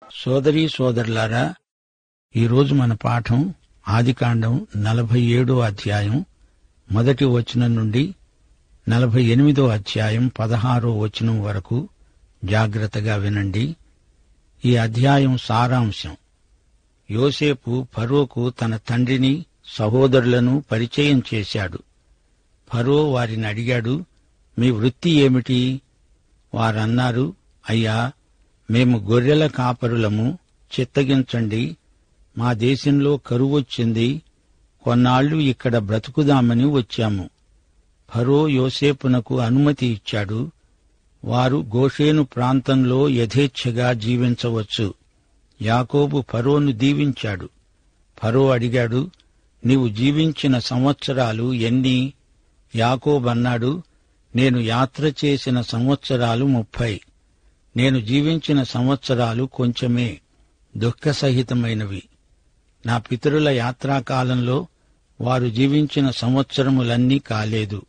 సోదరీ సోదరులారా, ఈరోజు మన పాఠం ఆదికాండం 47వ అధ్యాయం 1వ వచనం నుండి 48వ అధ్యాయం 16వ వచనం వరకు జాగ్రత్తగా వినండి. ఈ అధ్యాయం సారాంశం: యోసేపు ఫరోకు తన తండ్రిని, సహోదరులను పరిచయం చేశాడు. ఫరో వారిని అడిగాడు, మీ వృత్తి ఏమిటి? వారన్నారు, అయ్యా, మేము గొర్రెల కాపరులము, చిత్తగించండి, మా దేశంలో కరువొచ్చింది, కొన్నాళ్లు ఇక్కడ బ్రతుకుదామని వచ్చాము. ఫరో యోసేపునకు అనుమతి ఇచ్చాడు. వారు గోషేను ప్రాంతంలో యథేచ్ఛగా జీవించవచ్చు. యాకోబు ఫరోను దీవించాడు. ఫరో అడిగాడు, నీవు జీవించిన సంవత్సరాలు ఎన్ని? యాకోబన్నాడు, నేను యాత్ర చేసిన సంవత్సరాలు 30. నేను జీవించిన సంవత్సరాలు కొంచెమే, దుఃఖసహితమైనవి. నా పితరుల యాత్రాకాలంలో వారు జీవించిన సంవత్సరములన్నీ కాలేదు.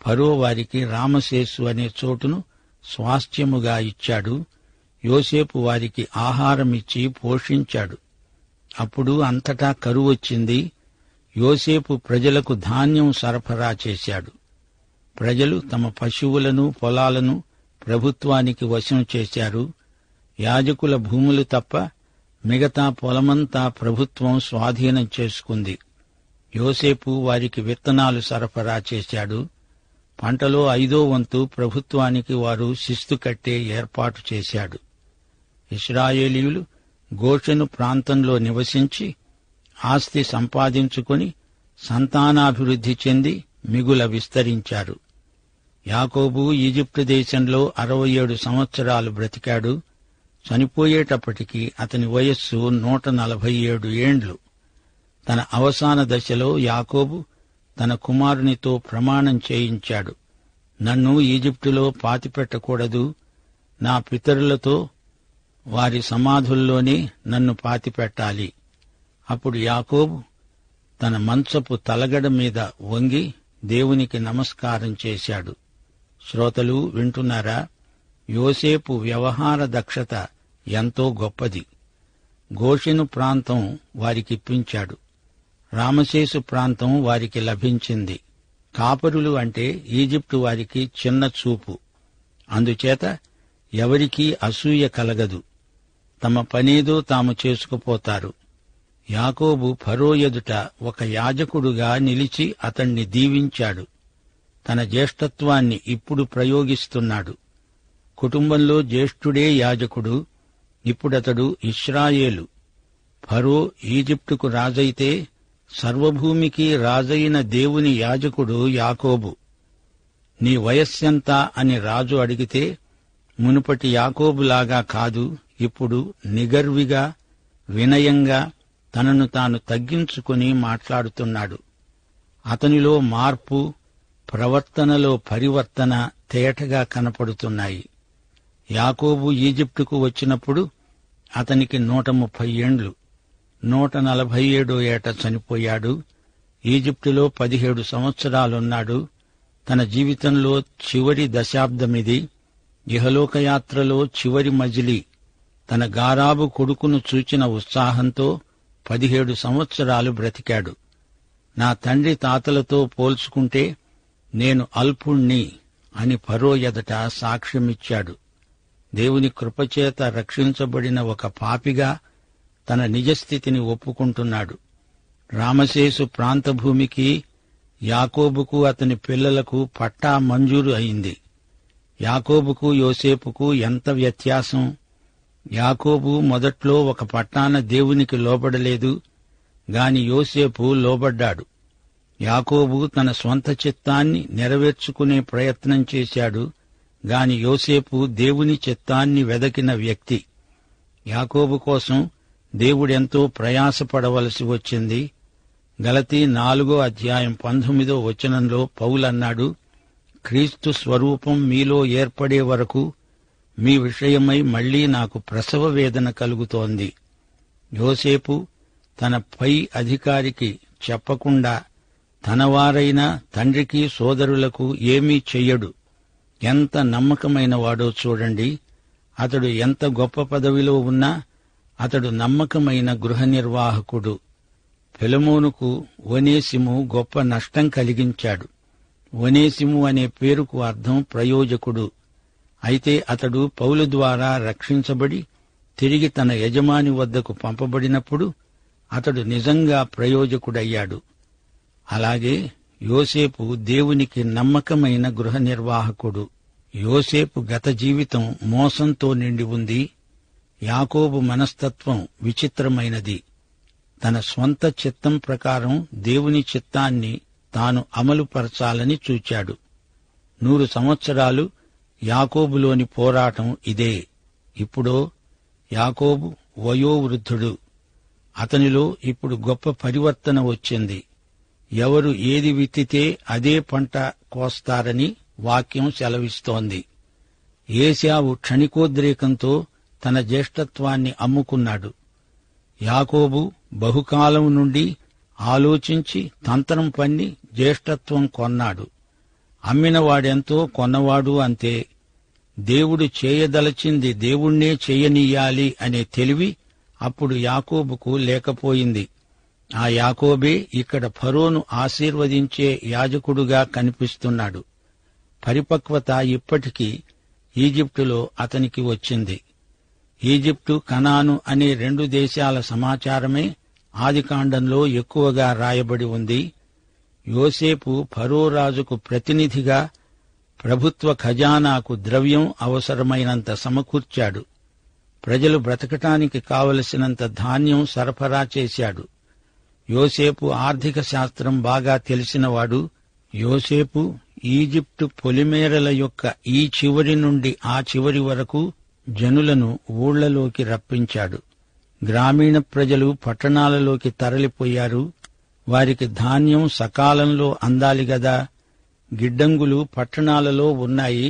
ఫరో వారికి రామసేసు అనే చోటును స్వాస్థ్యముగా ఇచ్చాడు. యోసేపు వారికి ఆహారమిచ్చి పోషించాడు. అప్పుడు అంతటా కరువొచ్చింది. యోసేపు ప్రజలకు ధాన్యం సరఫరా చేశాడు. ప్రజలు తమ పశువులను, పొలాలను ప్రభుత్వానికి వశం చేశారు. యాజకుల భూములు తప్ప మిగతా పొలమంతా ప్రభుత్వం స్వాధీనం చేసుకుంది. యోసేపు వారికి విత్తనాలు సరఫరా చేశాడు. పంటలో 5వ వంతు ప్రభుత్వానికి వారు శిస్తు కట్టే ఏర్పాటు చేశాడు. ఇశ్రాయేలీయులు గోషెను ప్రాంతంలో నివసించి ఆస్తి సంపాదించుకుని సంతానాభివృద్ధి చెంది మిగుల విస్తరించారు. యాకోబు ఈజిప్టు దేశంలో 67 సంవత్సరాలు బ్రతికాడు. చనిపోయేటప్పటికి అతని వయస్సు 147 ఏండ్లు. తన అవసాన దశలో యాకోబు తన కుమారునితో ప్రమాణం చేయించాడు, నన్ను ఈజిప్టులో పాతిపెట్టకూడదు, నా పితరులతో వారి సమాధుల్లోనే నన్ను పాతిపెట్టాలి. అప్పుడు యాకోబు తన మంచపు తలగడ మీద వంగి దేవునికి నమస్కారం చేశాడు. శ్రోతలు వింటున్నారా? యోసేపు వ్యవహార దక్షత ఎంతో గొప్పది. గోషెను ప్రాంతం వారికిప్పించాడు. రామసేసు ప్రాంతం వారికి లభించింది. కాపరులు అంటే ఈజిప్టు వారికి చిన్న చూపు. అందుచేత ఎవరికీ అసూయ కలగదు. తమ పనేదో తాము చేసుకుపోతారు. యాకోబు ఫరో ఎదుట ఒక యాజకుడుగా నిలిచి అతణ్ణి దీవించాడు. తన జ్యేష్ఠత్వాన్ని ఇప్పుడు ప్రయోగిస్తున్నాడు. కుటుంబంలో జ్యేష్ఠుడే యాజకుడు. ఇప్పుడతడు ఇశ్రాయేలు. ఫరో ఈజిప్టుకు రాజైతే సర్వభూమికి రాజైన దేవుని యాజకుడు యాకోబు. నీ వయస్సెంత అని రాజు అడిగితే మునుపటి యాకోబులాగా కాదు, ఇప్పుడు నిగర్విగా, వినయంగా తనను తాను తగ్గించుకుని మాట్లాడుతున్నాడు. అతనిలో మార్పు, ప్రవర్తనలో పరివర్తన తేటగా కనపడుతున్నాయి. యాకోబు ఈజిప్టుకు వచ్చినప్పుడు అతనికి 130 ఏండ్లు. 147వ ఏట చనిపోయాడు. ఈజిప్టులో 17 సంవత్సరాలున్నాడు. తన జీవితంలో చివరి దశాబ్దమిది. ఇహలోకయాత్రలో చివరి మజిలీ. తన గారాబు కొడుకును చూచిన ఉత్సాహంతో 17 సంవత్సరాలు బ్రతికాడు. నా తండ్రి తాతలతో పోల్చుకుంటే నేను అల్పుణ్ణి అని ఫరో ఎదుట సాక్ష్యమిచ్చాడు. దేవుని కృపచేత రక్షించబడిన ఒక పాపిగా తన నిజస్థితిని ఒప్పుకుంటున్నాడు. రామసేసు ప్రాంతభూమికి, యాకోబుకు అతని పిల్లలకు పట్టా మంజూరు అయింది. యాకోబుకు యోసేపుకు ఎంత వ్యత్యాసం! యాకోబు మొదట్లో ఒక పట్టాన దేవునికి లోబడలేదు గాని యోసేపు లోబడ్డాడు. యాకోబు తన స్వంత చిత్తాన్ని నెరవేర్చుకునే ప్రయత్నం చేశాడు గాని యోసేపు దేవుని చిత్తాన్ని వెదకిన వ్యక్తి. యాకోబు కోసం దేవుడెంతో ప్రయాసపడవలసి వచ్చింది. గలతీ 4వ అధ్యాయం 19వ వచనంలో పౌలన్నాడు, క్రీస్తు స్వరూపం మీలో ఏర్పడే వరకు మీ విషయమై మళ్లీ నాకు ప్రసవ వేదన కలుగుతోంది. యోసేపు తన పై అధికారికి చెప్పకుండా తనవారైన తండ్రికి, సోదరులకు ఏమీ చెయ్యడు. ఎంత నమ్మకమైన వాడో చూడండి. అతడు ఎంత గొప్ప పదవిలో ఉన్నా అతడు నమ్మకమైన గృహ నిర్వాహకుడు. ఫిలెమోనుకు ఒనేసిము గొప్ప నష్టం కలిగించాడు. ఒనేసిము అనే పేరుకు అర్థం ప్రయోజకుడు. అయితే అతడు పౌలు ద్వారా రక్షించబడి తిరిగి తన యజమాని వద్దకు పంపబడినప్పుడు అతడు నిజంగా ప్రయోజకుడయ్యాడు. అలాగే యోసేపు దేవునికి నమ్మకమైన గృహ నిర్వాహకుడు. యోసేపు గత జీవితం మోసంతో నిండి ఉంది. యాకోబు మనస్తత్వం విచిత్రమైనది. తన స్వంత చిత్తం ప్రకారం దేవుని చిత్తాన్ని తాను అమలుపరచాలని చూచాడు. 100 సంవత్సరాలు యాకోబులోని పోరాటం ఇదే. ఇప్పుడో యాకోబు వయోవృద్ధుడు. అతనిలో ఇప్పుడు గొప్ప పరివర్తన వచ్చింది. ఎవరు ఏది విత్తితే అదే పంట కోస్తారని వాక్యం సెలవిస్తోంది. ఏశావు క్షణికోద్రేకంతో తన జ్యేష్ఠత్వాన్ని అమ్ముకున్నాడు. యాకోబు బహుకాలం నుండి ఆలోచించి తంత్రం పన్ని జ్యేష్ఠత్వం కొన్నాడు. అమ్మినవాడెంతో కొన్నవాడు అంతే. దేవుడు చేయదలచింది దేవుణ్ణే చేయనీయాలి అనే తెలివి అప్పుడు యాకోబుకు లేకపోయింది. ఆ యాకోబే ఇక్కడ ఫరోను ఆశీర్వదించే యాజకుడుగా కనిపిస్తున్నాడు. పరిపక్వత ఇప్పటికీ ఈజిప్టులో అతనికి వచ్చింది. ఈజిప్టు, కనాను అనే 2 దేశాల సమాచారమే ఆదికాండంలో ఎక్కువగా రాయబడి ఉంది. యోసేపు ఫరో రాజుకు ప్రతినిధిగా ప్రభుత్వ ఖజానాకు ద్రవ్యం అవసరమైనంత సమకూర్చాడు. ప్రజలు బ్రతకటానికి కావలసినంత ధాన్యం సరఫరా చేశాడు. యోసేపు ఆర్థిక శాస్త్రం బాగా తెలిసినవాడు. యోసేపు ఈజిప్టు పొలిమేరల యొక్క ఈ చివరి నుండి ఆ చివరి వరకు జనులను ఊళ్లలోకి రప్పించాడు. గ్రామీణ ప్రజలు పట్టణాలలోకి తరలిపోయారు. వారికి ధాన్యం సకాలంలో అందాలి గదా. గిడ్డంగులు పట్టణాలలో ఉన్నాయి.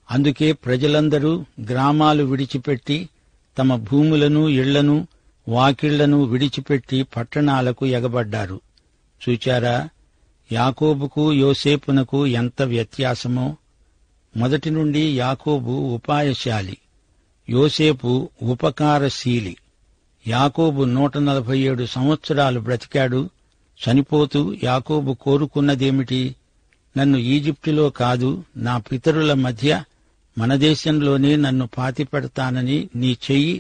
అందుకే ప్రజలందరూ గ్రామాలు విడిచిపెట్టి తమ భూములను, ఇళ్లను, వాకిళ్లను విడిచిపెట్టి పట్టణాలకు ఎగబడ్డారు. చూచారా, యాకోబుకు యోసేపునకు ఎంత వ్యత్యాసమో. మొదటి నుండి యాకోబు ఉపాయశాలి, యోసేపు ఉపకారశీలి. యాకోబు 147 సంవత్సరాలు బ్రతికాడు. చనిపోతూ యాకోబు కోరుకున్నదేమిటి? నన్ను ఈజిప్టులో కాదు, నా పితరుల మధ్య మన దేశంలోనే నన్ను పాతిపెడతానని నీ చెయ్యి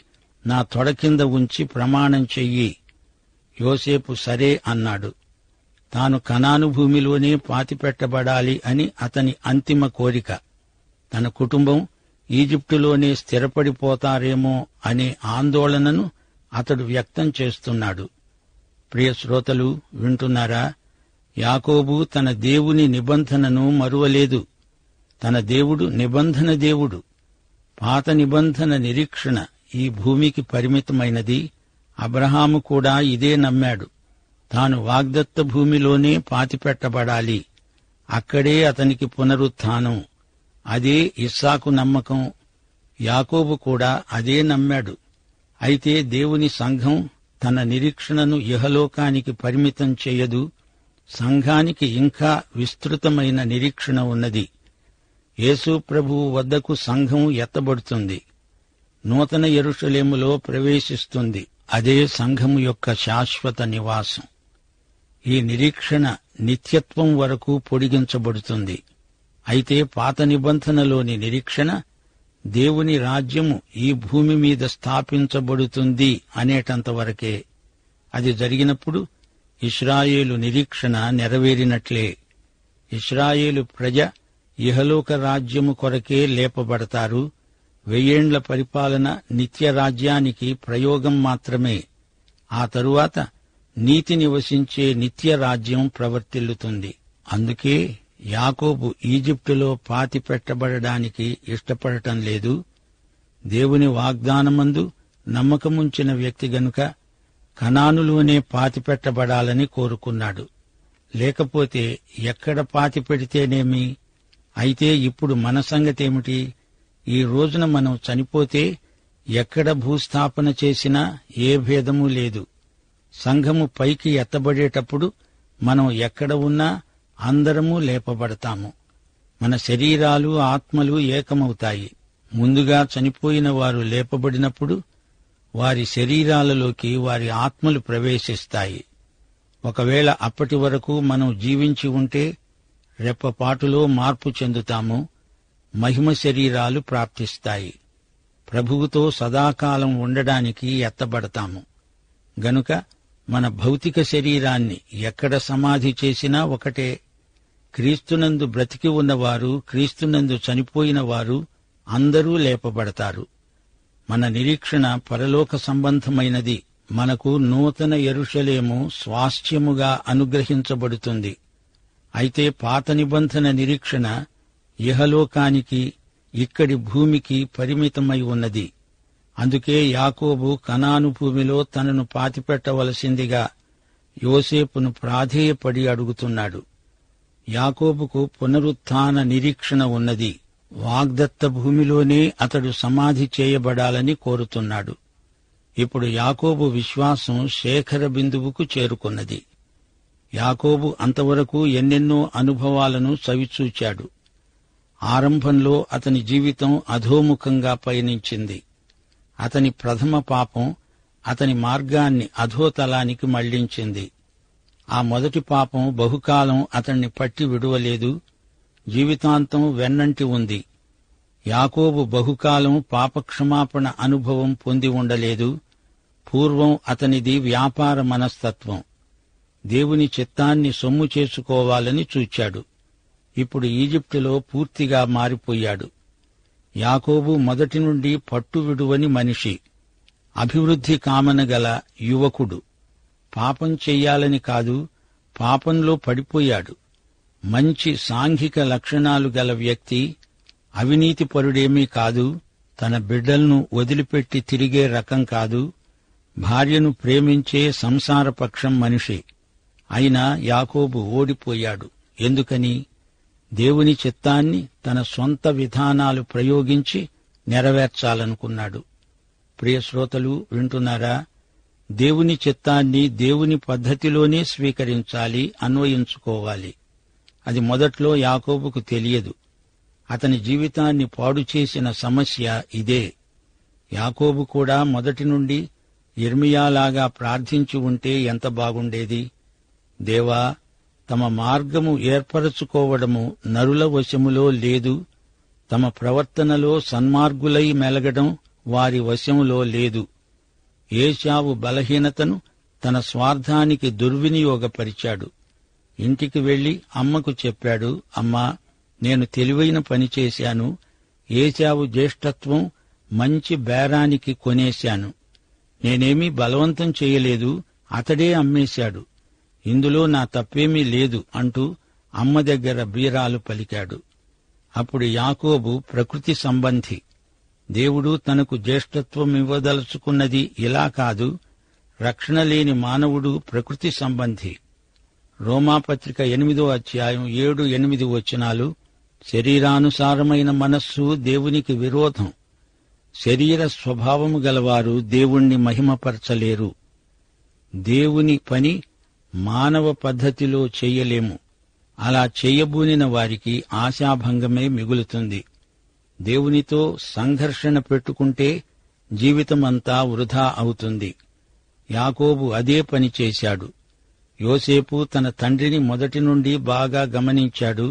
నా తొడ కింద ఉంచి ప్రమాణం చెయ్యి. యోసేపు సరే అన్నాడు. తాను కనాను భూమిలోనే పాతిపెట్టబడాలి అని అతని అంతిమ కోరిక. తన కుటుంబం ఈజిప్టులోనే స్థిరపడిపోతారేమో అనే ఆందోళనను అతడు వ్యక్తం చేస్తున్నాడు. ప్రియ శ్రోతలు, వింటున్నారా? యాకోబు తన దేవుని నిబంధనను మరువలేదు. తన దేవుడు నిబంధన దేవుడు. పాత నిబంధన నిరీక్షణ ఈ భూమికి పరిమితమైనది. అబ్రహాము కూడా ఇదే నమ్మాడు. తాను వాగ్దత్త భూమిలోనే పాతిపెట్టబడాలి. అక్కడే అతనికి పునరుత్థానం. అదే ఇస్సాకు నమ్మకం. యాకోబు కూడా అదే నమ్మాడు. అయితే దేవుని సంఘం తన నిరీక్షణను ఇహలోకానికి పరిమితం చేయదు. సంఘానికి ఇంకా విస్తృతమైన నిరీక్షణ ఉన్నది. యేసు ప్రభువు వద్దకు సంఘం ఎత్తబడుతుంది. నూతన యెరూషలేములో ప్రవేశిస్తుంది. అదే సంఘము యొక్క శాశ్వత నివాసం. ఈ నిరీక్షణ నిత్యత్వం వరకు పొడిగించబడుతుంది. అయితే పాత నిబంధనలోని నిరీక్షణ దేవుని రాజ్యము ఈ భూమి మీద స్థాపించబడుతుంది అనేటంతవరకే. అది జరిగినప్పుడు ఇశ్రాయేలు నిరీక్షణ నెరవేరినట్లే. ఇశ్రాయేలు ప్రజ ఇహలోక రాజ్యము కొరకే లేపబడతారు. 1000 ఏండ్ల పరిపాలన నిత్య రాజ్యానికి ప్రయోగం మాత్రమే. ఆ తరువాత నీతి నివసించే నిత్య రాజ్యం ప్రవర్తిల్లుతుంది. అందుకే యాకోబు ఈజిప్టులో పాతిపెట్టబడడానికి ఇష్టపడటం లేదు. దేవుని వాగ్దానమందు నమ్మకముంచిన వ్యక్తి గనుక కనానులోనే పాతిపెట్టబడాలని కోరుకున్నాడు. లేకపోతే ఎక్కడ పాతిపెడితేనేమి? అయితే ఇప్పుడు మన సంగతేమిటి? ఈ రోజున మనం చనిపోతే ఎక్కడ భూస్థాపన చేసినా ఏ భేదమూ లేదు. సంఘము పైకి ఎత్తబడేటప్పుడు మనం ఎక్కడ ఉన్నా అందరము లేపబడతాము. మన శరీరాలు, ఆత్మలు ఏకమవుతాయి. ముందుగా చనిపోయిన వారు లేపబడినప్పుడు వారి శరీరాలలోకి వారి ఆత్మలు ప్రవేశిస్తాయి. ఒకవేళ అప్పటి వరకు మనం జీవించి ఉంటే రెప్పపాటులో మార్పు చెందుతాము, మహిమ శరీరాలు ప్రాప్తిస్తాయి. ప్రభువుతో సదాకాలం ఉండడానికి ఎత్తబడతాము. గనుక మన భౌతిక శరీరాన్ని ఎక్కడ సమాధి చేసినా ఒకటే. క్రీస్తునందు బ్రతికి ఉన్నవారు, క్రీస్తునందు చనిపోయిన వారు అందరూ లేపబడతారు. మన నిరీక్షణ పరలోక సంబంధమైనది. మనకు నూతన యెరూషలేము స్వాస్థ్యముగా అనుగ్రహించబడుతుంది. అయితే పాత నిబంధన నిరీక్షణ ఇహలోకానికి, ఇక్కడి భూమికి పరిమితమై ఉన్నది. అందుకే యాకోబు కనాను భూమిలో తనను పాతిపెట్టవలసిందిగా యోసేపును ప్రాధేయపడి అడుగుతున్నాడు. యాకోబుకు పునరుత్థాన నిరీక్షణ ఉన్నది. వాగ్దత్త భూమిలోనే అతడు సమాధి చేయబడాలని కోరుతున్నాడు. ఇప్పుడు యాకోబు విశ్వాసం శేఖర బిందువుకు చేరుకున్నది. యాకోబు అంతవరకు ఎన్నెన్నో అనుభవాలను చవిచూచాడు. ఆరంభంలో అతని జీవితం అధోముఖంగా పయనించింది. అతని ప్రథమ పాపం అతని మార్గాన్ని అధోతలానికి మళ్లించింది. ఆ మొదటి పాపం బహుకాలం అతన్ని పట్టి విడువలేదు, జీవితాంతం వెన్నంటి ఉంది. యాకోబు బహుకాలం పాపక్షమాపణ అనుభవం పొంది ఉండలేదు. పూర్వం అతనిది వ్యాపార మనస్తత్వం. దేవుని చిత్తాన్ని సొమ్ము చేసుకోవాలని చూచాడు. ఇప్పుడు ఈజిప్టులో పూర్తిగా మారిపోయాడు. యాకోబు మొదటి నుండి పట్టు విడువని మనిషి, అభివృద్ధి కామన గల యువకుడు. పాపం చెయ్యాలని కాదు, పాపంలో పడిపోయాడు. మంచి సాంఘిక లక్షణాలు గల వ్యక్తి, అవినీతిపరుడేమీ కాదు, తన బిడ్డలను వదిలిపెట్టి తిరిగే రకం కాదు, భార్యను ప్రేమించే సంసారపక్షం మనిషి. అయినా యాకోబు ఓడిపోయాడు. ఎందుకని? దేవుని చిత్తాన్ని తన సొంత విధానాలు ప్రయోగించి నెరవేర్చాలనుకున్నాడు. ప్రియ శ్రోతలు వింటున్నారా? దేవుని చిత్తాన్ని దేవుని పద్ధతిలోనే స్వీకరించాలి, అన్వయించుకోవాలి. అది మొదట్లో యాకోబుకు తెలియదు. అతని జీవితాన్ని పాడు చేసిన సమస్య ఇదే. యాకోబు కూడా మొదటి నుండి యిర్మీయాలాగా ప్రార్థించి ఉంటే ఎంత బాగుండేది. దేవా, తమ మార్గము ఏర్పరచుకోవడము నరుల వశములో లేదు, తమ ప్రవర్తనలో సన్మార్గులై మెలగడం వారి వశములో లేదు. ఏశావు బలహీనతను తన స్వార్థానికి దుర్వినియోగపరిచాడు. ఇంటికి వెళ్లి అమ్మకు చెప్పాడు, అమ్మా, నేను తెలివైన పని చేశాను. ఏశావు జ్యేష్ఠత్వం మంచి బేరానికి కొనేశాను. నేనేమీ బలవంతం చేయలేదు, అతడే అమ్మేశాడు. ఇందులో నా తప్పేమీ లేదు అంటూ అమ్మ దగ్గర బీరాలు పలికాడు. అప్పుడు యాకోబు ప్రకృతి సంబంధి. దేవుడు తనకు జ్యేష్ఠత్వం ఇవ్వదలుచుకున్నది ఇలా కాదు. రక్షణ లేని మానవుడు ప్రకృతి సంబంధి. రోమాపత్రిక 8వ అధ్యాయం 7-8 వచనాలు, శరీరానుసారమైన మనస్సు దేవునికి విరోధం. శరీర స్వభావము గలవారు దేవుణ్ణి మహిమపరచలేరు. దేవుని పని మానవ పద్ధతిలో చెయ్యలేము. అలా చెయ్యబూనిన వారికి ఆశాభంగమే మిగులుతుంది. దేవునితో సంఘర్షణ పెట్టుకుంటే జీవితమంతా వృధా అవుతుంది. యాకోబు అదే పని చేశాడు. యోసేపు తన తండ్రిని మొదటి నుండి బాగా గమనించాడు.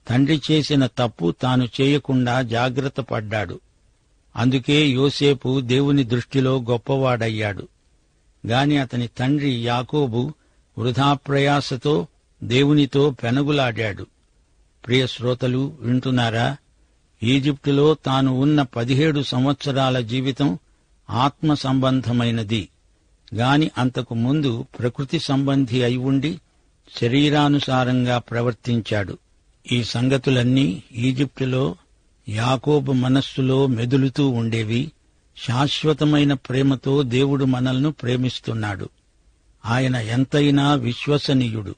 తండ్రి చేసిన తప్పు తాను చేయకుండా జాగ్రత్త పడ్డాడు. అందుకే యోసేపు దేవుని దృష్టిలో గొప్పవాడయ్యాడు. గాని అతని తండ్రి యాకోబు వృధాప్రయాసతో దేవునితో పెనగులాడాడు. ప్రియ శ్రోతలు వింటున్నారా? ఈజిప్టులో తాను ఉన్న 17 సంవత్సరాల జీవితం ఆత్మ సంబంధమైనది. గాని అంతకు ముందు ప్రకృతి సంబంధి అయి ఉండి శరీరానుసారంగా ప్రవర్తించాడు. ఈ సంగతులన్నీ ఈజిప్టులో యాకోబు మనస్సులో మెదులుతూ ఉండేవి. శాశ్వతమైన ప్రేమతో దేవుడు మనల్ని ప్రేమిస్తున్నాడు. ఆయన ఎంతైనా విశ్వసనీయుడు.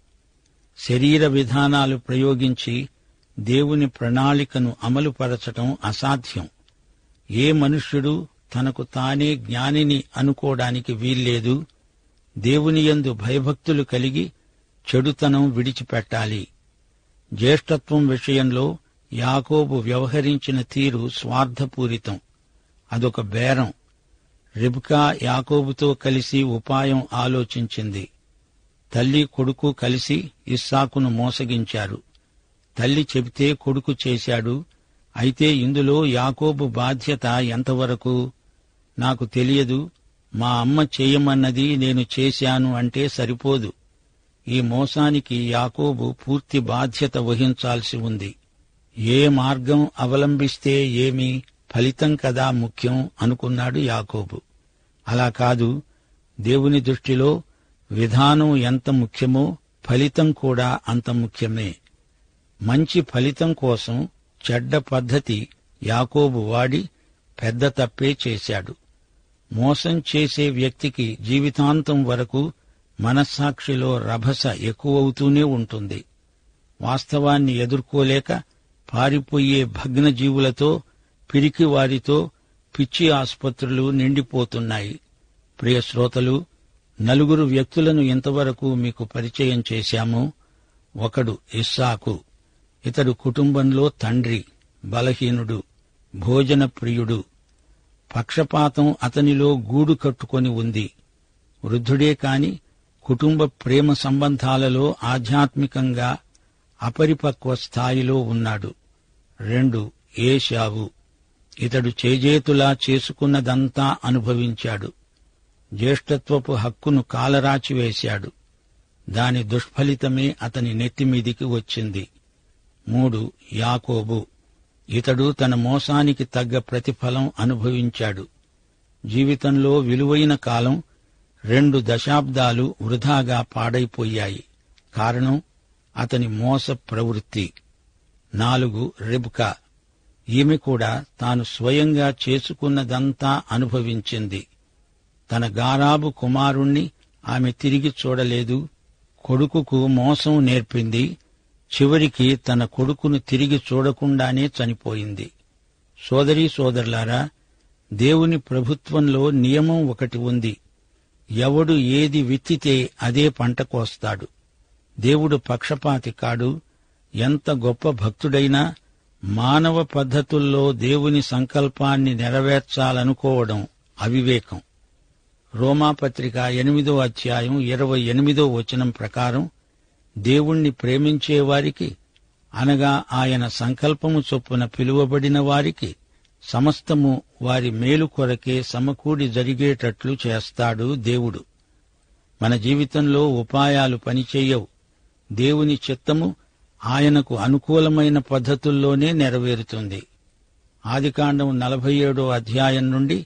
శరీర విధానాలు ప్రయోగించి దేవుని ప్రణాళికను అమలుపరచటం అసాధ్యం. ఏ మనుష్యుడు తనకు తానే జ్ఞానిని అనుకోవడానికి వీల్లేదు. దేవునియందు భయభక్తులు కలిగి చెడుతనం విడిచిపెట్టాలి. జ్యేష్ఠత్వం విషయంలో యాకోబు వ్యవహరించిన తీరు స్వార్థపూరితం. అదొక బేరం. రిబ్కా యాకోబుతో కలిసి ఉపాయం ఆలోచించింది. తల్లి కొడుకు కలిసి ఇస్సాకును మోసగించారు. తల్లి చెబితే కొడుకు చేశాడు. అయితే ఇందులో యాకోబు బాధ్యత ఎంతవరకు? నాకు తెలియదు, మా అమ్మ చేయమన్నది నేను చేశాను అంటే సరిపోదు. ఈ మోసానికి యాకోబు పూర్తి బాధ్యత వహించాల్సి ఉంది. ఏ మార్గం అవలంబిస్తే ఏమి, ఫలితం కదా ముఖ్యం అనుకున్నాడు యాకోబు. అలా కాదు, దేవుని దృష్టిలో విధానం ఎంత ముఖ్యమో ఫలితం కూడా అంత ముఖ్యమే. మంచి ఫలితం కోసం చెడ్డ పద్ధతి యాకోబు వాడి పెద్ద తప్పే చేశాడు. మోసం చేసే వ్యక్తికి జీవితాంతం వరకు మనస్సాక్షిలో రభస ఎక్కువవుతూనే ఉంటుంది. వాస్తవాన్ని ఎదుర్కోలేక పారిపోయే భగ్నజీవులతో, పిరికివారితో పిచ్చి ఆసుపత్రులు నిండిపోతున్నాయి. ప్రియ శ్రోతలు, 4 వ్యక్తులను ఇంతవరకు మీకు పరిచయం చేశాము. ఒకడు ఇస్సాకు. ఇతడు కుటుంబంలో తండ్రి, బలహీనుడు, భోజన ప్రియుడు. పక్షపాతం అతనిలో గూడు కట్టుకొని ఉంది. వృద్ధుడే కాని కుటుంబ ప్రేమ సంబంధాలలో ఆధ్యాత్మికంగా అపరిపక్వ స్థాయిలో ఉన్నాడు. 2 ఏశావు. ఇతడు చేజేతులా చేసుకున్నదంతా అనుభవించాడు. జ్యేష్ఠత్వపు హక్కును కాలరాచివేశాడు. దాని దుష్ఫలితమే అతని నెత్తిమీదికి వచ్చింది. 3 యాకోబు. ఇతడు తన మోసానికి తగ్గ ప్రతిఫలం అనుభవించాడు. జీవితంలో విలువైన కాలం 2 దశాబ్దాలు వృధాగా పాడైపోయాయి. కారణం అతని మోస ప్రవృత్తి. 4 రిబ్కా. ఈమె కూడా తాను స్వయంగా చేసుకున్నదంతా అనుభవించింది. తన గారాబు కుమారుణ్ణి ఆమె తిరిగి చూడలేదు. కొడుకుకు మోసం నేర్పింది. చివరికి తన కొడుకును తిరిగి చూడకుండానే చనిపోయింది. సోదరీ సోదరులారా, దేవుని ప్రభుత్వంలో నియమం ఒకటి ఉంది. ఎవడు ఏది విత్తితే అదే పంట కోస్తాడు. దేవుడు పక్షపాతి కాడు. ఎంత గొప్ప భక్తుడైనా మానవ పద్ధతుల్లో దేవుని సంకల్పాన్ని నెరవేర్చాలనుకోవడం అవివేకం. రోమాపత్రిక 8వ అధ్యాయం 28వ వచనం ప్రకారం దేవుణ్ణి ప్రేమించేవారికి, అనగా ఆయన సంకల్పము చొప్పున పిలువబడిన వారికి సమస్తము వారి మేలు కొరకే సమకూడి జరిగేటట్లు చేస్తాడు దేవుడు. మన జీవితంలో ఉపాయాలు పనిచేయవు. దేవుని చిత్తము ఆయనకు అనుకూలమైన పద్ధతుల్లోనే నెరవేరుతుంది. ఆదికాండం 47వ అధ్యాయం నుండి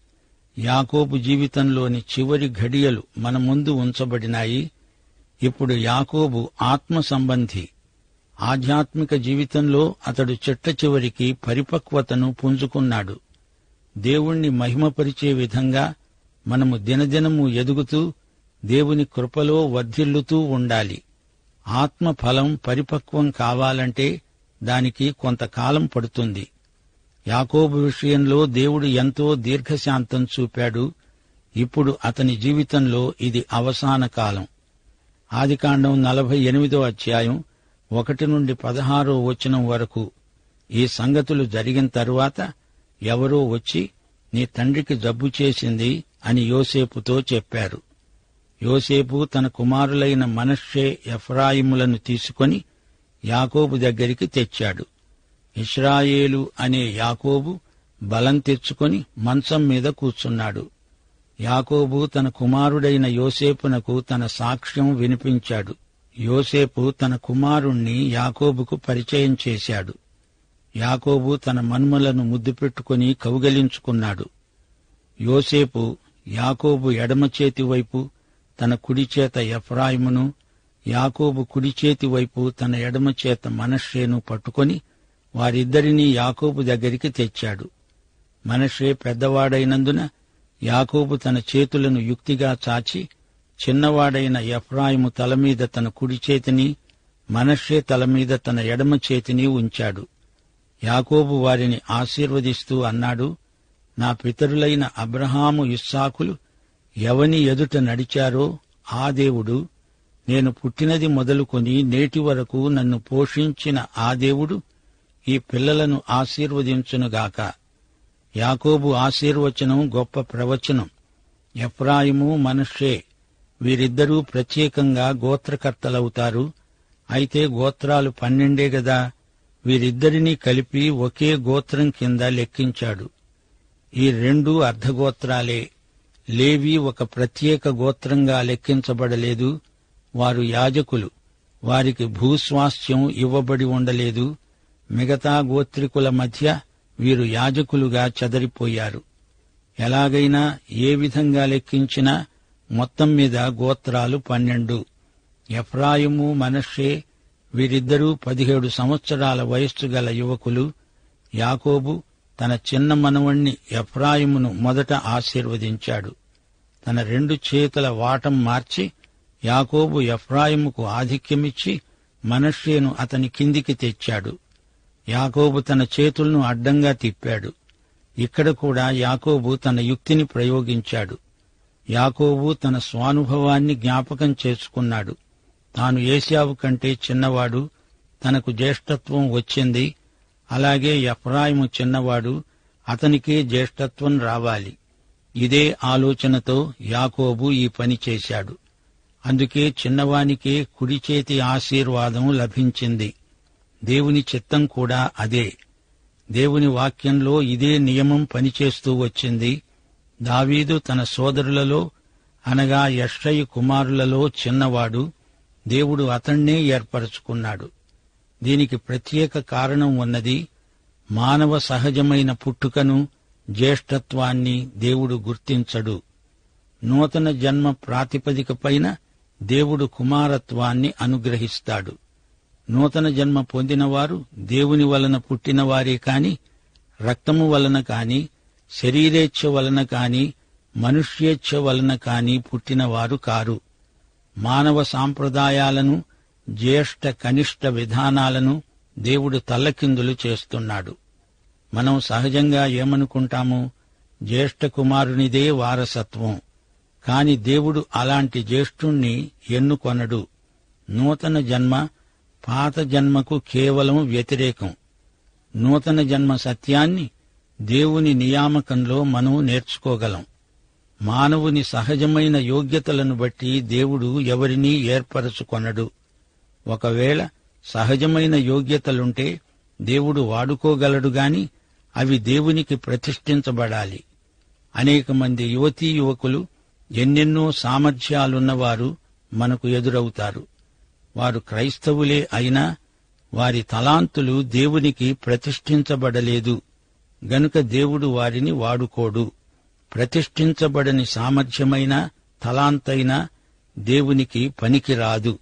యాకోబు జీవితంలోని చివరి ఘడియలు మన ముందు ఉంచబడినాయి. ఇప్పుడు యాకోబు ఆత్మ సంబంధి. ఆధ్యాత్మిక జీవితంలో అతడు చిట్టచివరికి పరిపక్వతను పుంజుకున్నాడు. దేవుణ్ణి మహిమపరిచే విధంగా మనము దినదినము ఎదుగుతూ దేవుని కృపలో వర్ధిల్లుతూ ఉండాలి. ఆత్మ ఫలం పరిపక్వం కావాలంటే దానికి కొంతకాలం పడుతుంది. యాకోబు విషయంలో దేవుడు ఎంతో దీర్ఘశాంతం చూపాడు. ఇప్పుడు అతని జీవితంలో ఇది అవసాన కాలం. ఆదికాండం 48వ అధ్యాయం 1 నుండి 16వ వచనం వరకు ఈ సంగతులు జరిగిన తరువాత ఎవరో వచ్చి, నీ తండ్రికి జబ్బు చేసింది అని యోసేపుతో చెప్పారు. యోసేపు తన కుమారులైన మనష్షే, ఎఫ్రాయిములను తీసుకొని యాకోబు దగ్గరికి తెచ్చాడు. ఇశ్రాయేలు అనే యాకోబు బలం తెచ్చుకొని మంచం మీద కూర్చున్నాడు. యాకోబు తన కుమారుడైన యోసేపునకు తన సాక్ష్యం వినిపించాడు. యోసేపు తన కుమారుణ్ణి యాకోబుకు పరిచయం చేశాడు. యాకోబు తన మనుమలను ముద్దు పెట్టుకుని కౌగలించుకున్నాడు. యోసేపు యాకోబు ఎడమ చేతి వైపు తన కుడిచేత ఎఫ్రాయిమును, యాకోబు కుడిచేతి వైపు తన ఎడమ చేత మనష్షేను పట్టుకొని వారిద్దరినీ యాకోబు దగ్గరికి తెచ్చాడు. మనష్షే పెద్దవాడైనందున యాకోబు తన చేతులను యుక్తిగా చాచి చిన్నవాడైన ఎఫ్రాయిము తలమీద తన కుడి చేతిని, మనష్షే తలమీద తన ఎడమ చేతిని ఉంచాడు. యాకోబు వారిని ఆశీర్వదిస్తూ అన్నాడు, నా పితరులైన అబ్రహాము, ఇస్సాకులు ఎవని ఎదుట నడిచారో ఆ దేవుడు, నేను పుట్టినది మొదలుకొని నేటి వరకు నన్ను పోషించిన ఆ దేవుడు ఈ పిల్లలను ఆశీర్వదించునుగాక. యాకోబు ఆశీర్వచనం గొప్ప ప్రవచనం. ఎఫ్రాయిము, మనష్షే వీరిద్దరూ ప్రత్యేకంగా గోత్రకర్తలవుతారు. అయితే గోత్రాలు 12 గదా. వీరిద్దరినీ కలిపి ఒకే గోత్రం కింద లెక్కించాడు. ఈ 2 అర్ధగోత్రాలే. లేవి ఒక ప్రత్యేక గోత్రంగా లెక్కించబడలేదు. వారు యాజకులు. వారికి భూస్వాస్థ్యం ఇవ్వబడి ఉండలేదు. మిగతా గోత్రికుల మధ్య వీరు యాజకులుగా చెదరిపోయారు. ఎలాగైనా ఏ విధంగా లెక్కించినా మొత్తం మీద గోత్రాలు 12. ఎఫ్రాయిము, మనష్షే వీరిద్దరూ 17 సంవత్సరాల వయస్సు గల యువకులు. యాకోబు తన చిన్న మనవణ్ణి ఎఫ్రాయిమును మొదట ఆశీర్వదించాడు. తన 2 చేతుల వాటం మార్చి యాకోబు ఎఫ్రాయిముకు ఆధిక్యమిచ్చి మనష్షేను అతని కిందికి తెచ్చాడు. యాకోబు తన చేతులను అడ్డంగా తిప్పాడు. ఇక్కడ కూడా యాకోబు తన యుక్తిని ప్రయోగించాడు. యాకోబు తన స్వానుభవాన్ని జ్ఞాపకం చేసుకున్నాడు. తాను ఏశావు కంటే చిన్నవాడు, తనకు జ్యేష్ఠత్వం వచ్చింది. అలాగే ఎఫ్రాయిము చిన్నవాడు, అతనికే జ్యేష్ఠత్వం రావాలి. ఇదే ఆలోచనతో యాకోబు ఈ పని చేశాడు. అందుకే చిన్నవానికే కుడి చేతి ఆశీర్వాదం లభించింది. దేవుని చిత్తం కూడా అదే. దేవుని వాక్యంలో ఇదే నియమం పనిచేస్తూ వచ్చింది. దావీదు తన సోదరులలో అనగా యెష్షయి కుమారులలో చిన్నవాడు. దేవుడు అతణ్ణే ఏర్పరచుకున్నాడు. దీనికి ప్రత్యేక కారణం ఉన్నది. మానవ సహజమైన పుట్టుకను, జ్యేష్ఠత్వాన్ని దేవుడు గుర్తించడు. నూతన జన్మ ప్రాతిపదికపైన దేవుడు కుమారత్వాన్ని అనుగ్రహిస్తాడు. నూతన జన్మ పొందినవారు దేవుని వలన పుట్టినవారే కాని, రక్తము వలన కాని, శరీరేచ్ఛ వలన కాని, మనుష్యేచ్ఛ వలన కాని పుట్టినవారు కారు. మానవ సాంప్రదాయాలను, జ్యేష్ఠ కనిష్ట విధానాలను దేవుడు తల్లకిందులు చేస్తున్నాడు. మనం సహజంగా ఏమనుకుంటాము? జ్యేష్ఠ కుమారునిదే వారసత్వం. కాని దేవుడు అలాంటి జ్యేష్ఠుణ్ణి ఎన్నుకొనడు. నూతన జన్మ పాత జన్మకు కేవలం వ్యతిరేకం. నూతన జన్మ సత్యాన్ని దేవుని నియామకంలో మనం నేర్చుకోగలం. మానవుని సహజమైన యోగ్యతలను బట్టి దేవుడు ఎవరినీ ఏర్పరచుకొనడు. ఒకవేళ సహజమైన యోగ్యతలుంటే దేవుడు వాడుకోగలడు గాని అవి దేవునికి ప్రతిష్ఠించబడాలి. అనేక మంది యువతీ యువకులు, ఎన్నెన్నో సామర్థ్యాలున్నవారు మనకు ఎదురవుతారు. వారు క్రైస్తవులే అయినా వారి తలాంతులు దేవునికి ప్రతిష్ఠించబడలేదు గనుక దేవుడు వారిని వాడుకోడు. ప్రతిష్ఠించబడని సామర్థ్యమైన తలాంతైనా దేవునికి పనికిరాదు.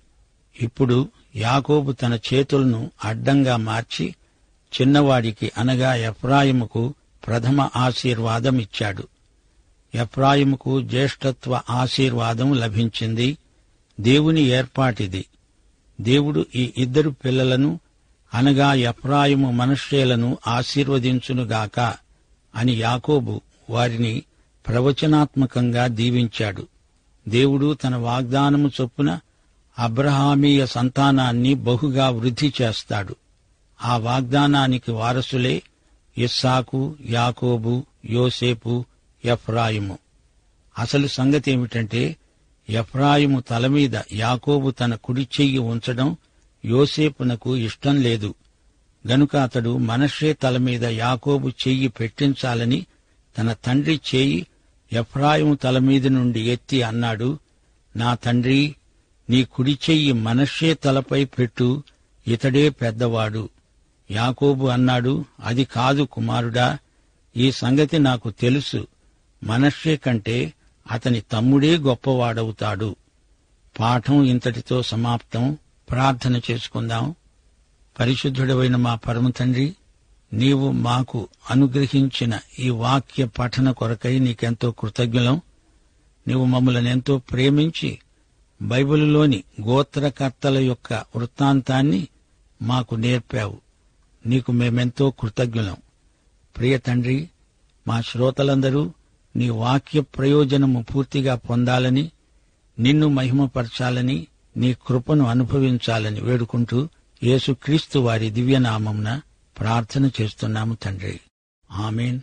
ఇప్పుడు యాకోబు తన చేతులను అడ్డంగా మార్చి చిన్నవాడికి అనగా ఎఫ్రాయిముకు ప్రథమ ఆశీర్వాదమిచ్చాడు. ఎఫ్రాయిముకు జ్యేష్ఠత్వ ఆశీర్వాదం లభించింది. దేవుని ఏర్పాటిది. దేవుడు ఈ 2 పిల్లలను అనగా ఎఫ్రాయిము, మనష్షేలను ఆశీర్వదించునుగాక అని యాకోబు వారిని ప్రవచనాత్మకంగా దీవించాడు. దేవుడు తన వాగ్దానము చొప్పున అబ్రహామీయ సంతానాన్ని బహుగా వృద్ధి చేస్తాడు. ఆ వాగ్దానానికి వారసులే ఇస్సాకు, యాకోబు, యోసేపు, ఎఫ్రాయిము. అసలు సంగతేమిటంటే ఎఫ్రాయిము తలమీద యాకోబు తన కుడి చెయ్యి ఉంచడం యోసేపునకు ఇష్టం లేదు. గనుక అతడు మనష్షే తలమీద యాకోబు చెయ్యి పెట్టించాలని తన తండ్రి చేయి ఎఫ్రాయిము తలమీద నుండి ఎత్తి అన్నాడు, నా తండ్రి, నీ కుడి చెయ్యి మనష్షే తలపై పెట్టు, ఇతడే పెద్దవాడు. యాకోబు అన్నాడు, అది కాదు కుమారుడా, ఈ సంగతి నాకు తెలుసు. మనష్షే కంటే అతని తమ్ముడే గొప్పవాడవుతాడు. పాఠం ఇంతటితో సమాప్తం. ప్రార్థన చేసుకుందాం. పరిశుద్ధుడవైన మా పరమ తండ్రి, నీవు మాకు అనుగ్రహించిన ఈ వాక్య పఠన కొరకై నీకెంతో కృతజ్ఞులం. నీవు మమ్మల్ని ఎంతో ప్రేమించి బైబిలులోని గోత్రకర్తల యొక్క వృత్తాంతాన్ని మాకు నేర్పావు. నీకు మేమెంతో కృతజ్ఞులం. ప్రియ తండ్రి, మా శ్రోతలందరూ నీ వాక్య ప్రయోజనము పూర్తిగా పొందాలని, నిన్ను మహిమపరచాలని, నీ కృపను అనుభవించాలని వేడుకుంటూ యేసుక్రీస్తు వారి దివ్యనామమున ప్రార్థన చేస్తున్నాము తండ్రి. ఆమేన్.